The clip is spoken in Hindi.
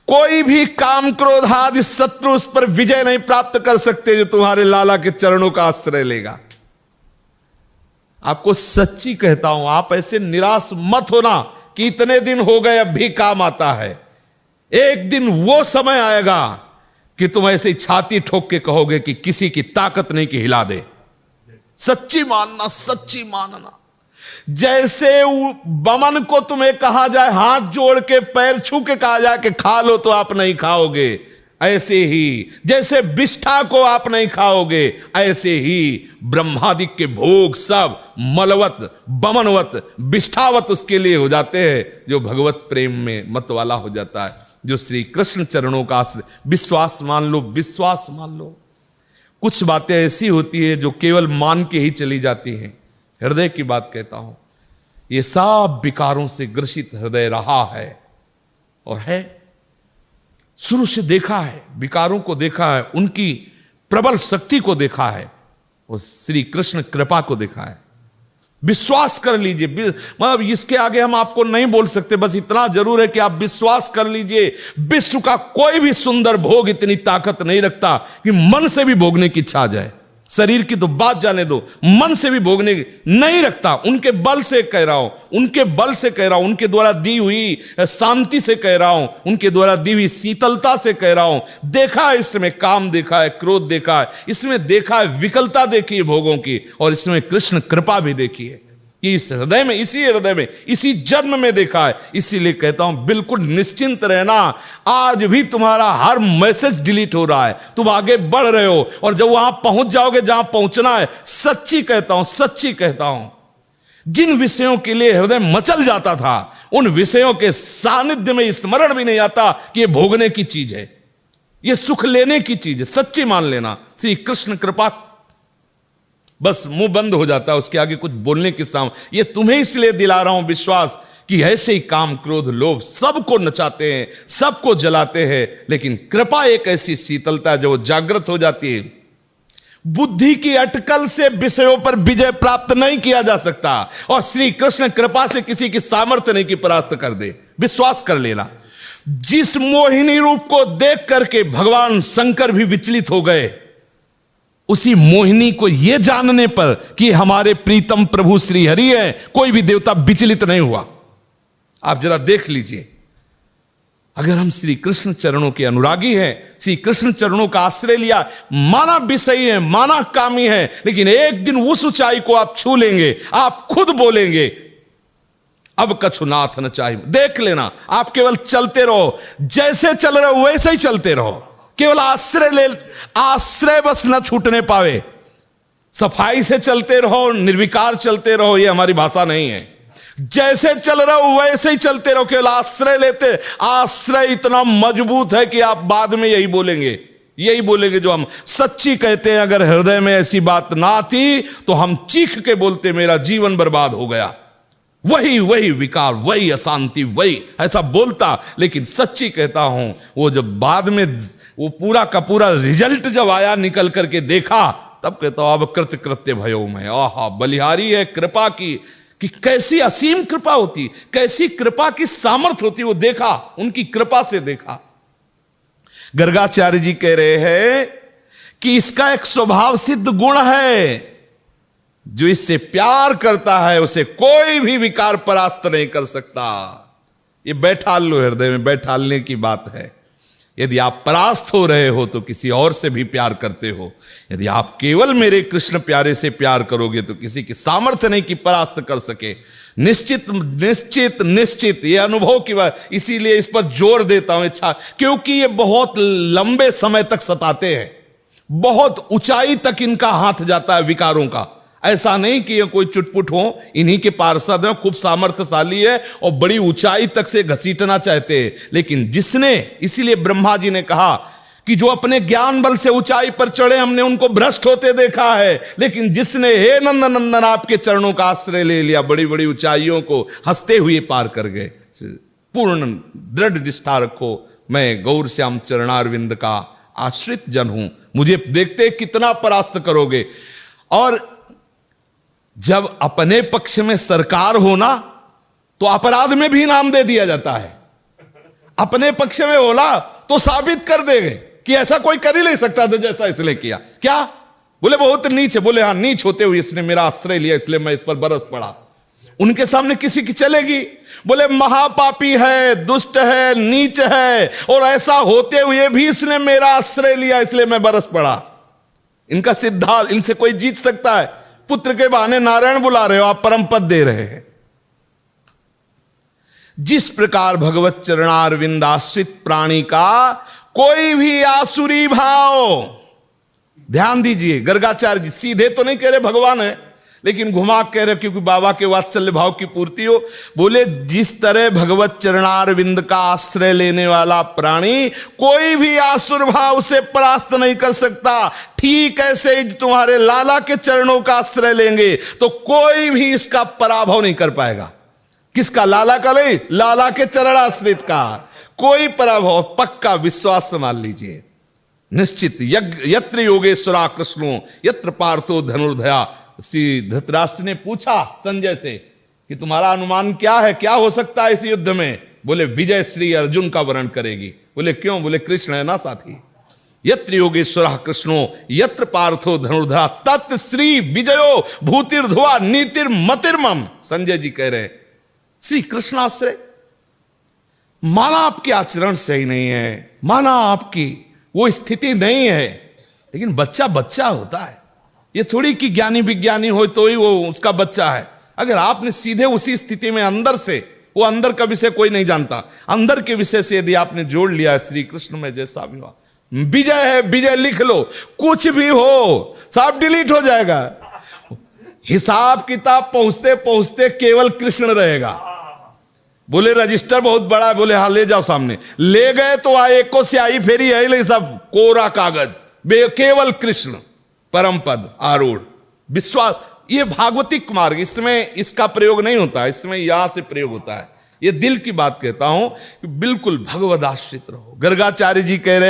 कोई भी काम क्रोध आदि शत्रु उस पर विजय नहीं प्राप्त कर सकते जो तुम्हारे लाला के चरणों का आश्रय लेगा। आपको सच्ची कहता हूं, आप ऐसे निराश मत होना कि इतने दिन हो गए अब भी काम आता है। एक दिन वो समय आएगा कि तुम ऐसे छाती ठोक के कहोगे कि किसी की ताकत नहीं कि हिला दे। सच्ची मानना, सच्ची मानना। जैसे बमन को तुम्हें कहा जाए, हाथ जोड़ के पैर छू के कहा जाए कि खा लो, तो आप नहीं खाओगे। ऐसे ही जैसे विष्ठा को आप नहीं खाओगे, ऐसे ही ब्रह्मादिक के भोग सब मलवत, बमनवत, विष्ठावत उसके लिए हो जाते हैं जो भगवत प्रेम में मत वाला हो जाता है, जो श्री कृष्ण चरणों का विश्वास मान लो, विश्वास मान लो। कुछ बातें ऐसी होती है जो केवल मान के ही चली जाती हैं। हृदय की बात कहता हूं, ये सब विकारों से ग्रसित हृदय रहा है और है, शुरू से देखा है, विकारों को देखा है, उनकी प्रबल शक्ति को देखा है और श्री कृष्ण कृपा को देखा है। विश्वास कर लीजिए, मतलब इसके आगे हम आपको नहीं बोल सकते, बस इतना जरूर है कि आप विश्वास कर लीजिए। विश्व का कोई भी सुंदर भोग इतनी ताकत नहीं रखता कि मन से भी भोगने की इच्छा आ जाए। शरीर की तो बात जाने दो, मन से भी भोगने की नहीं रखता। उनके बल से कह रहा हूं, उनके बल से कह रहा हूं, उनके द्वारा दी हुई शांति से कह रहा हूं, उनके द्वारा दी हुई शीतलता से कह रहा हूं। देखा है इसमें काम, देखा है क्रोध, देखा है इसमें, देखा है विकलता देखी है भोगों की, और इसमें कृष्ण कृपा भी देखी है कि इस हृदय में, इसी हृदय में, इसी जन्म में देखा है। इसीलिए कहता हूं बिल्कुल निश्चिंत रहना। आज भी तुम्हारा हर मैसेज डिलीट हो रहा है, तुम आगे बढ़ रहे हो, और जब वहां पहुंच जाओगे जहां पहुंचना है, सच्ची कहता हूं, सच्ची कहता हूं, जिन विषयों के लिए हृदय मचल जाता था, उन विषयों के सानिध्य में स्मरण भी नहीं आता कि ये भोगने की चीज है, ये सुख लेने की चीज है। सच्ची मान लेना, श्री कृष्ण कृपा, बस मुंह बंद हो जाता है, उसके आगे कुछ बोलने की सामने। ये तुम्हें इसलिए दिला रहा हूं विश्वास कि ऐसे ही काम क्रोध लोभ सबको नचाते हैं, सबको जलाते हैं, लेकिन कृपा एक ऐसी शीतलता है जो जागृत हो जाती है। बुद्धि की अटकल से विषयों पर विजय प्राप्त नहीं किया जा सकता, और श्री कृष्ण कृपा से किसी की सामर्थ्य नहीं की परास्त कर दे। विश्वास कर लेना। जिस मोहिनी रूप को देख करके भगवान शंकर भी विचलित हो गए, उसी मोहिनी को यह जानने पर कि हमारे प्रीतम प्रभु श्री हरि है, कोई भी देवता विचलित नहीं हुआ। आप जरा देख लीजिए, अगर हम श्री कृष्ण चरणों के अनुरागी हैं, श्री कृष्ण चरणों का आश्रय लिया, माना विषयी है, माना कामी है, लेकिन एक दिन उस ऊंचाई को आप छू लेंगे, आप खुद बोलेंगे अब कछु नाथ न चाहिए। देख लेना, आप केवल चलते रहो, जैसे चल रहे हो वैसे ही चलते रहो, केवल आश्रय ले, आश्रय बस न छूटने पावे। सफाई से चलते रहो, निर्विकार चलते रहो, ये हमारी भाषा नहीं है। जैसे चल रहे हो वैसे ही चलते रहो, केवल आश्रय लेते। आश्रय इतना मजबूत है कि आप बाद में यही बोलेंगे जो हम सच्ची कहते हैं। अगर हृदय में ऐसी बात ना आती तो हम चीख के बोलते मेरा जीवन बर्बाद हो गया, वही विकार, वही अशांति, वही ऐसा बोलता। लेकिन सच्ची कहता हूं, वो जब बाद में वो पूरा का पूरा रिजल्ट जब आया, निकल करके देखा, तब कहता हूं अब कृत्य भयो मैं। आहा, बलिहारी है कृपा की, कि कैसी असीम कृपा होती, कैसी कृपा की सामर्थ्य होती, वो देखा, उनकी कृपा से देखा। गर्गाचार्य जी कह रहे हैं कि इसका एक स्वभाव सिद्ध गुण है, जो इससे प्यार करता है उसे कोई भी विकार परास्त नहीं कर सकता। ये बैठाल लो, हृदय में बैठालने की बात है। यदि आप परास्त हो रहे हो तो किसी और से भी प्यार करते हो, यदि आप केवल मेरे कृष्ण प्यारे से प्यार करोगे तो किसी की सामर्थ्य नहीं कि परास्त कर सके। निश्चित निश्चित निश्चित ये अनुभव की बात, इसीलिए इस पर जोर देता हूं इच्छा, क्योंकि ये बहुत लंबे समय तक सताते हैं, बहुत ऊंचाई तक इनका हाथ जाता है विकारों का। ऐसा नहीं कि ये कोई चुटपुट हो, इन्हीं के पार्षद हैं, खूब सामर्थ्यशाली है और बड़ी ऊंचाई तक से घसीटना चाहते हैं। लेकिन जिसने, इसीलिए ब्रह्मा जी ने कहा कि जो अपने ज्ञान बल से ऊंचाई पर चढ़े, हमने उनको भ्रष्ट होते देखा है, लेकिन जिसने हे नंदन नंदन आपके चरणों का आश्रय ले लिया, बड़ी बड़ी ऊंचाइयों को हंसते हुए पार कर गए। पूर्ण दृढ़ निष्ठा रखो, मैं गौर श्याम चरणारविंद का आश्रित जन हूं, मुझे देखते कितना परास्त करोगे। और जब अपने पक्ष में सरकार हो ना, तो अपराध में भी इनाम दे दिया जाता है। अपने पक्ष में बोला तो साबित कर देंगे कि ऐसा कोई कर ही नहीं सकता था जैसा इसने किया। क्या बोले? बहुत नीच है। बोले हाँ, नीच होते हुए इसने मेरा आश्रय लिया इसलिए मैं इस पर बरस पड़ा। उनके सामने किसी की चलेगी? बोले महापापी है, दुष्ट है, नीच है, और ऐसा होते हुए भी इसने मेरा आश्रय लिया इसलिए मैं बरस पड़ा। इनका सिद्धांत, इनसे कोई जीत सकता है? पुत्र के बहाने नारायण बुला रहे हो आप, परम पद दे रहे हैं। जिस प्रकार भगवत चरणारविंद आश्रित प्राणी का कोई भी आसुरी भाव, ध्यान दीजिए, गर्गाचार्य जी सीधे तो नहीं कह रहे भगवान है, लेकिन घुमा कह रहे क्योंकि बाबा के वात्सल्य भाव की पूर्ति हो। बोले जिस तरह भगवत चरणारविंद का आश्रय लेने वाला प्राणी कोई भी आसुर भाव से परास्त नहीं कर सकता, ठीक ऐसे ही तुम्हारे लाला के चरणों का आश्रय लेंगे तो कोई भी इसका पराभव नहीं कर पाएगा। किसका? लाला का नहीं, लाला के चरण आश्रित का कोई पराभव, पक्का विश्वास मान लीजिए, निश्चित। यत्र योगेश्वरा कृष्णो यत्र पार्थो धनुर्धया। श्री धृतराष्ट्र ने पूछा संजय से कि तुम्हारा अनुमान क्या है, क्या हो सकता है इस युद्ध में? बोले विजय श्री अर्जुन का वर्ण करेगी। बोले क्यों? बोले कृष्ण है ना साथी। यत्र योगेश्वरः कृष्णो यत्र पार्थो धनुर्धरा तत् श्री विजयो भूतिर्धुआ नीतिर्मतिर्मम। संजय जी कह रहे श्री कृष्ण आश्रय, माना आपके आचरण सही नहीं है, माना आपकी वो स्थिति नहीं है, लेकिन बच्चा बच्चा होता है। ये थोड़ी कि ज्ञानी विज्ञानी हो तो ही वो उसका बच्चा है। अगर आपने सीधे उसी स्थिति में अंदर से, वो अंदर का विषय कोई नहीं जानता, अंदर के विषय से यदि आपने जोड़ लिया श्री कृष्ण में जैसा भी हुआ, विजय है, विजय लिख लो, कुछ भी हो सब डिलीट हो जाएगा। हिसाब किताब पहुंचते पहुंचते केवल कृष्ण रहेगा। बोले रजिस्टर बहुत बड़ा है, बोले हाँ ले जाओ सामने, ले गए तो एक को स्याही फेरी है ले, सब कोरा कागज, केवल कृष्ण परम पद आरूढ़ विश्वास। ये भागवतिक मार्ग, इसमें इसका प्रयोग नहीं होता है, इसमें यहां से प्रयोग होता है। ये दिल की बात कहता हूं कि बिल्कुल भगवद आश्रित रहो। गर्गाचार्य जी कह रहे